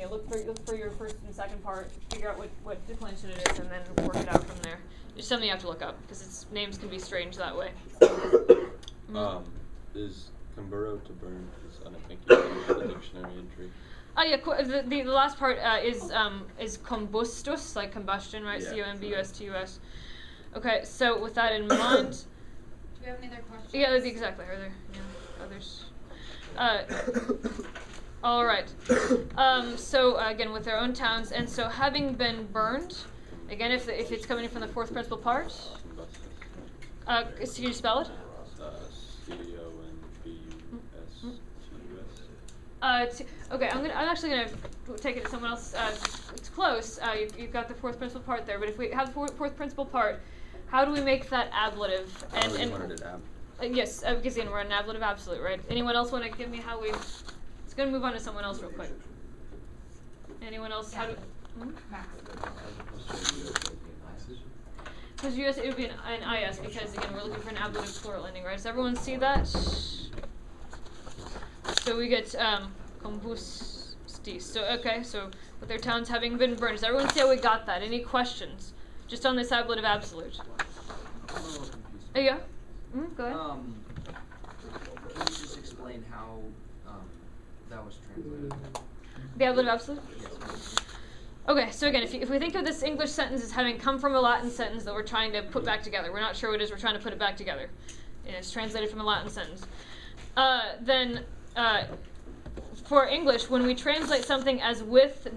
again, look for your first and second part, figure out what declension it is, and then work it out from there. It's something you have to look up because its names can be strange that way. Is Comburo to burn? Because I think you the dictionary entry. Oh yeah, the last part is combustus, like combustion, right? Yeah, combustus. Okay, so with that in mind. Do we have any other questions? Yeah, exactly. Are there others? All right. So again, with their own towns, and so having been burned, again, if it's coming from the fourth principal part, can you spell it? Okay, I'm actually gonna take it to someone else. It's close. You've got the fourth principal part there, but if we have the fourth principal part, how do we make that ablative? Yes, because again, we're an ablative absolute, right? Anyone else want to give me how we? It's gonna move on to someone else real quick. Anyone else? How do? Because US it would be an IS because again we're looking for an ablative plural ending, right? Does everyone see that? So we get combustis. So okay, so with their towns having been burned, does everyone see how we got that? Any questions? Just on this ablative absolute. Yeah. Go ahead. Can you just explain how that was translated? The ablative absolute? Yes. Okay, so again, if we think of this English sentence as having come from a Latin sentence that we're trying to put back together, we're not sure what it is, we're trying to put it back together. And it's translated from a Latin sentence. Then for English, when we translate something as with ...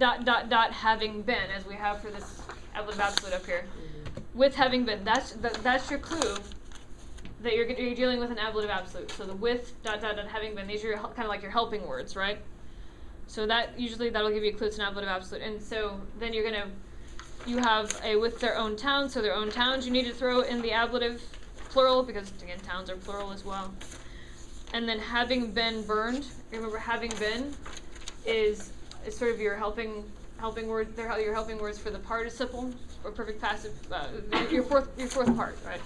having been, as we have for this ablative absolute up here, with having been, that's your clue that you're dealing with an ablative absolute. So the with ... having been, these are kind of like your helping words, right? So that usually that'll give you a clue it's an ablative absolute. And so then you have a with their own town, so their own towns you need to throw in the ablative plural because again towns are plural as well. And then having been burned, remember having been is sort of your helping word. They're your helping words for the participle or perfect passive. Your fourth part, right?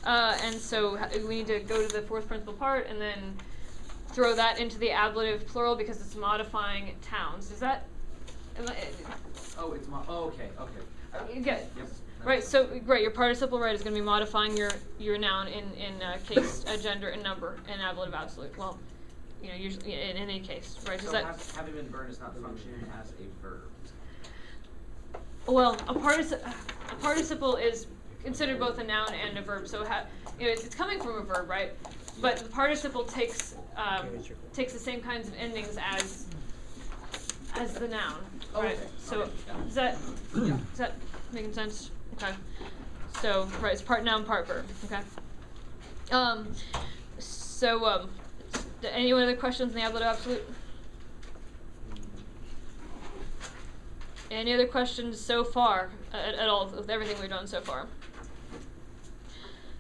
And so we need to go to the fourth principal part and then throw that into the ablative plural because it's modifying towns. Is that? Oh, it's okay. Yeah. Yep. Right. So right, your participle right is going to be modifying your noun in case, gender, and number in ablative absolute. Well, usually in any case, right? So having been burned is not functioning as a verb. Well, a participle is considered both a noun and a verb. So it's coming from a verb, right? But the participle takes the same kinds of endings as the noun, right? Okay. So okay. is that making sense? Okay. So right, it's part noun, part verb. Okay. Any other questions in the ablative absolute? Any other questions so far at all with everything we've done so far?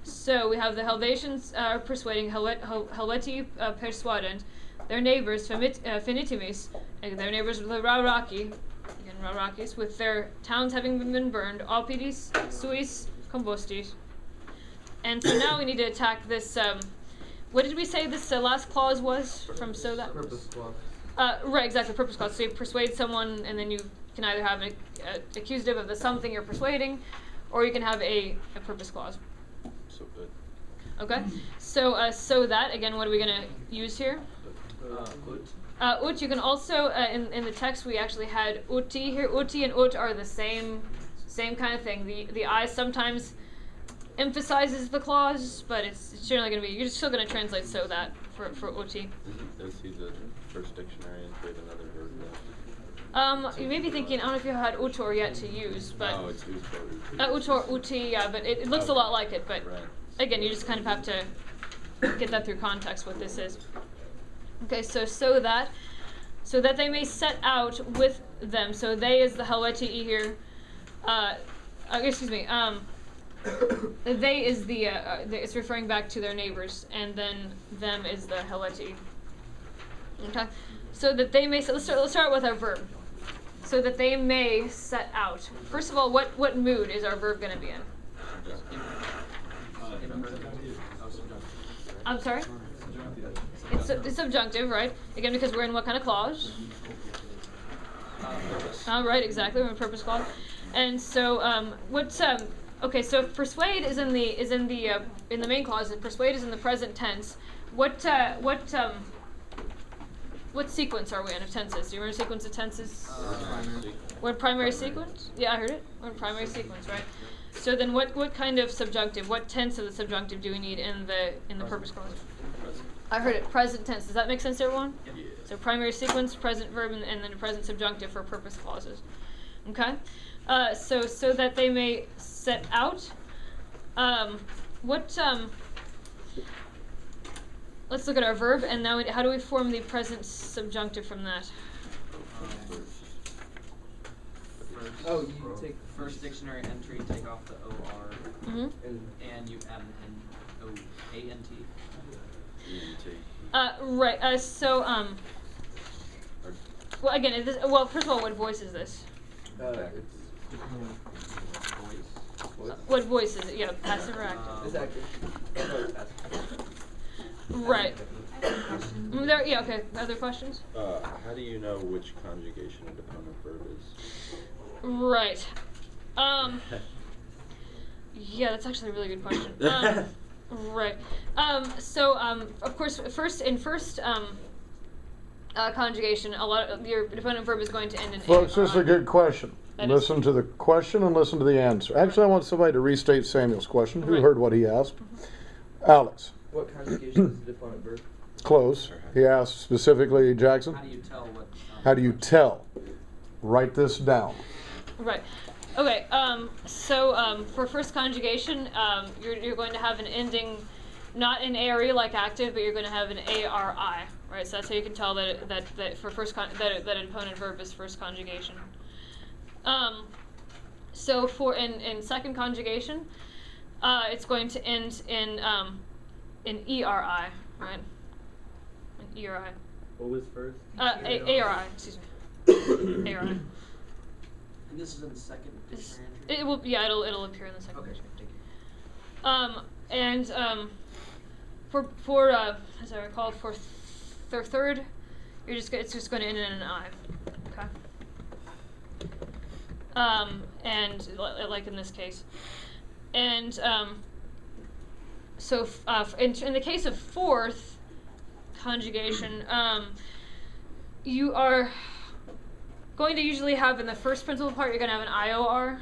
So we have the Helvetians persuading Helveti persuadent their neighbors Finitimis, their neighbors the Rauraki, again Raurakis, with their towns having been burned, Alpidis, Suis, Combustis. And so now we need to attack this. What did we say this last clause was from so that? Purpose clause. Right, exactly, purpose clause. So you persuade someone, and then you can either have an accusative of the something you're persuading, or you can have a purpose clause. So good. Okay, so that, again, what are we going to use here? Ut. You can also, in the text, we actually had uti here. Uti and ut are the same kind of thing. The I sometimes emphasizes the clause, but it's generally going to be, you're still going to translate so that for uti. Is he the first dictionary entry of another verb? You may be thinking, I don't know if you had utor yet to use, but... No, it's utor. Utor, uti, yeah, but it looks a lot like it, but right. Again, you just kind of have to get that through context what this is. Okay, so that they may set out with them. So they is the Helveti here. Excuse me. They is the it's referring back to their neighbors, and then them is the Helveti. Okay, so that they may. So let's start with our verb. So that they may set out. First of all, what mood is our verb going to be in? I'm sorry? It's subjunctive, right? Again, because we're in what kind of clause? Purpose. Right, exactly. We're in purpose clause. And so, okay, so if persuade is in the main clause, and persuade is in the present tense. What sequence are we in of tenses? Do you remember sequence of tenses? We're in primary sequence? Yeah, I heard it. We're in primary sequence, right? So then what kind of subjunctive, what tense of the subjunctive do we need in the purpose clause? I heard it, present tense. Does that make sense to everyone? Yep. So primary sequence, present verb, and then a present subjunctive for purpose clauses. Okay? So that they may set out, let's look at our verb, and now how do we form the present subjunctive from that? Oh, you take first dictionary entry, take off the OR, Mm-hmm. and you add an O-A-N-T. Right, well, again, first of all, what voice is this? What voice is it? Yeah, passive or active? It's active. Right. I have a question. Yeah, okay. Other questions? How do you know which conjugation a deponent verb is? Right. Yeah, that's actually a really good question. Right. Of course, first conjugation, your deponent verb is going to end in Folks, a. this is a good question. That is- Listen to the question and listen to the answer. Actually, I want somebody to restate Samuel's question. Who Right. heard what he asked? Alex, What conjugation is the deponent verb? close. He asked specifically, Jackson, How do you tell what? how do you tell? Write this down. Right. Okay. For first conjugation, you're going to have an ending, not in ARE like active, but you're going to have an ARI. Right. So that's how you can tell that for that a deponent verb is first conjugation. So in second conjugation, it's going to end in ERI. Right. In ERI. What was first? ARI. Excuse me. ARI. And this is in the second dictionary entry? It will, yeah, it'll appear in the second Okay, version. thank you. For as I recall, for third, it's just going to end in an I. Okay. And like in this case, and in the case of fourth conjugation, you are going to usually have in the first principal part, you're going to have an IOR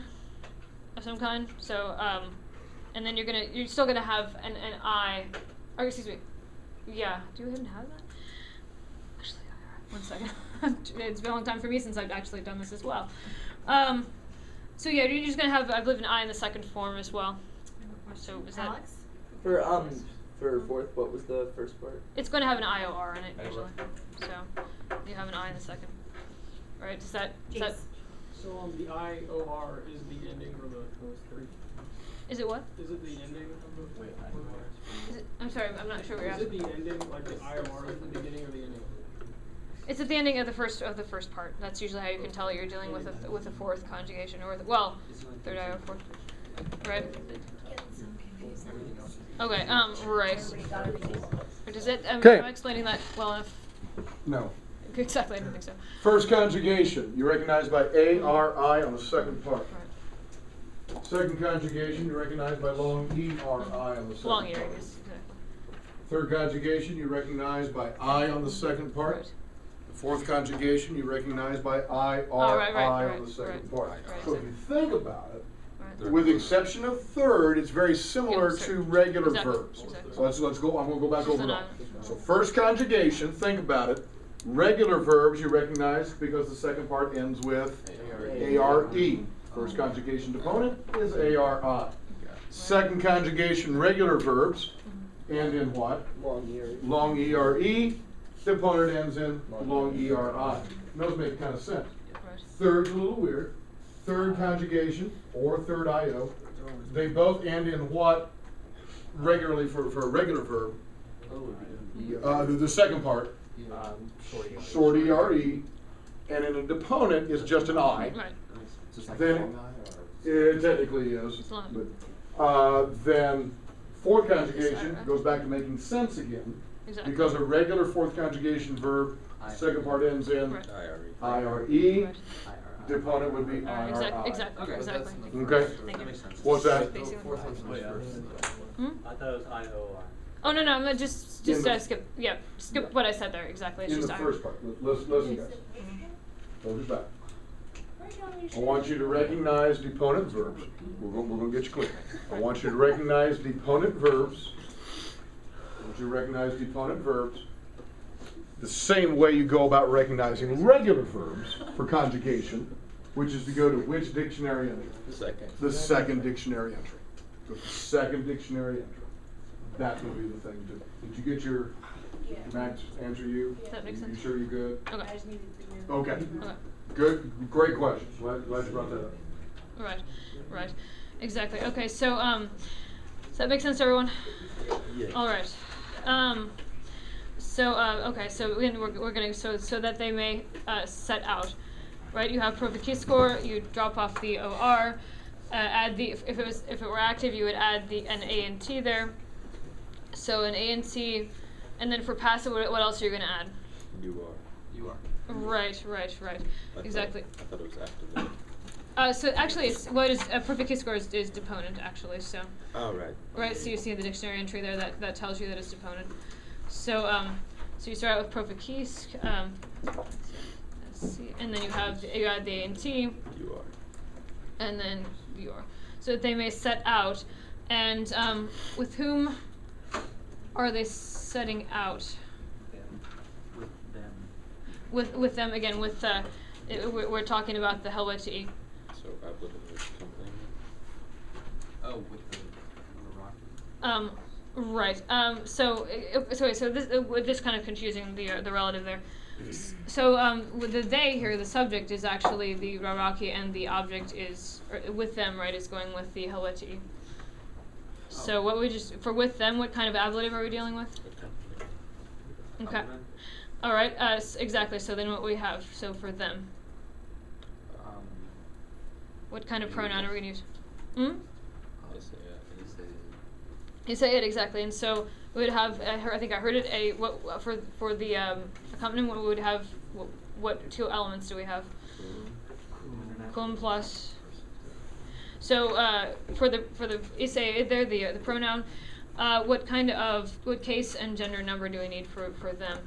of some kind. So, and then you're still going to have an I, or excuse me, yeah. Do you even have that? Actually, IOR. 1 second. It's been a long time for me since I've actually done this as well. So yeah, you're just going to have, I believe, an I in the second form as well. So is that? Alex? For fourth, what was the first part? It's going to have an IOR in it usually. So you have an I in the second. Right? Does that? So the IOR is the ending for the three. Is it what? Is it the ending of the wait? Is it, I'm sorry, I'm not sure what you're Is it asking. the ending, like the IOR is the beginning or the ending? It's at the ending of the first part. That's usually how you can tell you're dealing with a fourth conjugation or third I or fourth. Right? Okay. Right. Or does it? Okay. Am I explaining that well enough? No. Exactly. I don't think so. First conjugation, you recognize by A-R-I on the second part. Right. Second conjugation, you recognize by long E-R-I on the second Long ear, part. I guess. Exactly. Third conjugation, you recognize by I on the second part. Right. The fourth conjugation, you recognize by I-R-I on the second part. right, So if you think about it, Right. with the exception of third, it's very similar Yeah, to certain. regular Exactly, verbs. exactly. So let's go. I'm going to go back Just over an it all. I. So first conjugation, think about it. Regular verbs you recognize because the second part ends with A-R-E. First conjugation deponent is A-R-I. Second conjugation regular verbs end in what? Long ear. Long E-R-E. Deponent ends in long E-R-I. Those make kind of sense. Right. Third's a little weird. Third conjugation or third IO, they both end in what regularly for a regular verb? The second part, short ERE, and in a deponent is just an I. Right. Then it technically is. It's long. But, then fourth conjugation goes back to making sense again. exactly. Because a regular fourth conjugation verb, second part ends in Right. IRE. IRE. Right. Deponent would be Exactly. IRI. Exactly. Okay, Exactly. Okay. Thank That you. makes sense. What's that? Basically. Fourth one comes first. Hmm? I thought it was IOR. Oh no, I'm gonna just In the- skip. Yeah, skip Yeah. what I said there. Exactly. It's In just the IRE. first part, listen guys. Hold it back. I want you to recognize deponent verbs. We're gonna get you clear. I want you to recognize deponent verbs. I want you to recognize deponent verbs the same way you go about recognizing regular verbs for conjugation, which is to go to which dictionary entry? Second. The second dictionary entry. Go to the second dictionary entry. That would be the thing to do. Did you get your Max answer you? Does that make sense? You sure you're good? Okay. Okay. Okay. Good. Great question. Glad you brought that up. Right. Right. Exactly. Okay. So does that make sense to everyone? Yeah. All right. Okay. So we're going to so that they may set out, right? You have perfect key score. You drop off the OR. Add the if it were active, you would add an A and T there. So an A and T, and then for passive, what else are you going to add? You are. Right. Exactly. I thought it was after that. So actually, it's what is a perfect key score is deponent actually. So. Oh, right. Right, so you see the dictionary entry there that tells you that it's deponent. So so you start out with perfect keys. Let's see, and then you add the A and T, You are. and then your. So that they may set out, and with whom are they setting out? With them. With them again. We're talking about the Helvetii. So ablative is something. Oh, with the rock. Right. So this kind of confusing the relative there. So with the they here, the subject is actually the Raraki, and the object is with them. Right, is going with the Helvetii. So what we just for with them, what kind of ablative are we dealing with? Okay. Compliment. All right. Exactly. So then what we have? So for them, what kind of pronoun are we gonna use? Hmm. You say it exactly, and so we would have. I think I heard it. For the accompaniment, we would have. What two elements do we have? Cum plus. So for the you say it there the pronoun. What case and gender number do we need for them?